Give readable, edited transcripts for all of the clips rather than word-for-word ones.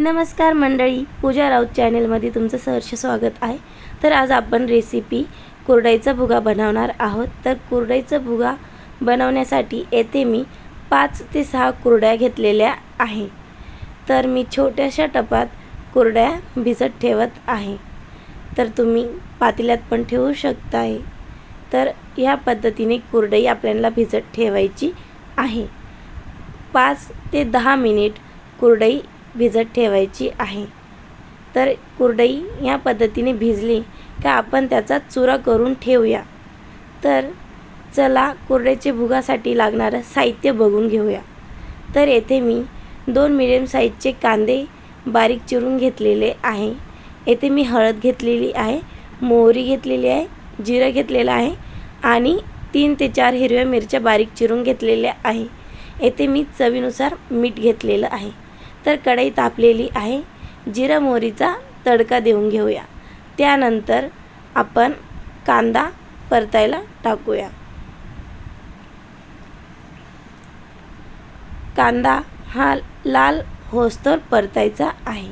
नमस्कार मंडळी, पूजा राऊत चॅनलमध्ये तुमचं सहर्ष स्वागत आहे। तर आज आपण रेसिपी कुरडईचा भुगा बनवणार आहोत। तर कुरडईचा भुगा बनवण्यासाठी येथे मी 5 ते 6 कुरड्या घेतलेल्या आहे। तर मी छोट्याशा टपात कुरड्या भिजत ठेवत आहे। तर तुम्ही पातेल्यात पण ठेवू शकता। तर या पद्धतीने कुरडई आपल्याला भिजत ठेवायची आहे। 5 ते 10 मिनिट कुरडई भिजत ठेवायची आहे। तर कुरडई या पद्धतीने भिजली का आपण त्याचा चुरा करून ठेवूया। तर चला कुरडईचे भुगासाठी लागणारे साहित्य बघून घेऊया। तर येथे मी 2 मीडियम साईजचे कांदे बारीक चिरून घेतलेले आहे। येथे मी हळद घेतलेली आहे, मोहरी घेतलेली आहे, जिरं घेतलेलं आहे आणि 3 ते 4 हिरव्या मिरच्या बारीक चिरून घेतलेल्या आहे। येथे मी चवीनुसार मीठ घेतलेलं आहे। तर कढई तापलेली आहे, जिरा मोहरीचा तडका देऊन घेऊया। त्यानंतर आपण कांदा परतायला टाकूया। कांदा हा लाल होईस्तोवर परतायचा आहे।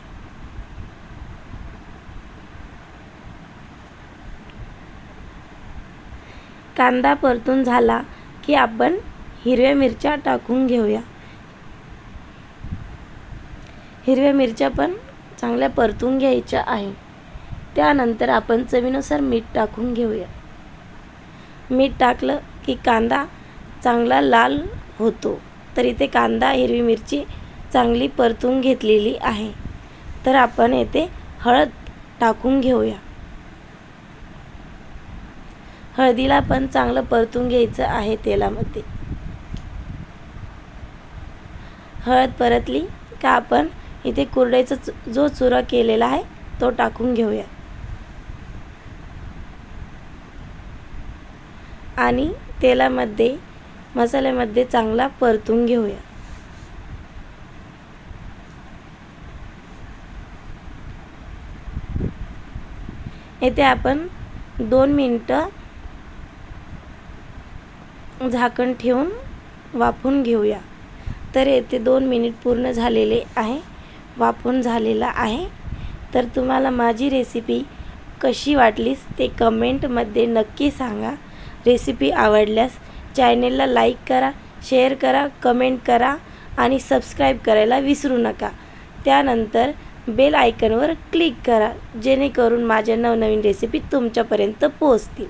कांदा परतून झाला की आपण हिरव्या मिरच्या टाकून घेऊया। हिरव्या मिरच्या पण चांगल्या परतून घ्यायच्या आहे। त्यानंतर आपण चवीनुसार मीठ टाकून घेऊया। मीठ टाकलं की कांदा चांगला लाल होतो। तर इथे कांदा हिरवी मिरची चांगली परतून घेतलेली आहे। तर आपण येथे हळद टाकून घेऊया। हळदीला पण चांगलं परतून घ्यायचं आहे तेलामध्ये। हळद परतली का आपण इथे कुरडईचा जो चुरा केलेला आहे तो टाकून घेऊया आणि तेलामध्ये मसाल्यामध्ये चांगला परतून घेऊया। येथे आपण 2 मिनिटं झाकण ठेवून वाफवून घेऊया। तर येथे 2 मिनिट पूर्ण झालेले आहे, वाफवून झालेला आहे। तर तुम्हाला माझी रेसिपी कशी वाटली ते कमेंटमध्ये नक्की सांगा। रेसिपी आवडल्यास चॅनलला लाईक करा, शेअर करा, कमेंट करा आणि सबस्क्राईब करायला विसरू नका। त्यानंतर बेल आयकॉनवर क्लिक करा जेणेकरून माझ्या नवनवीन रेसिपी तुमच्यापर्यंत पोहोचतील।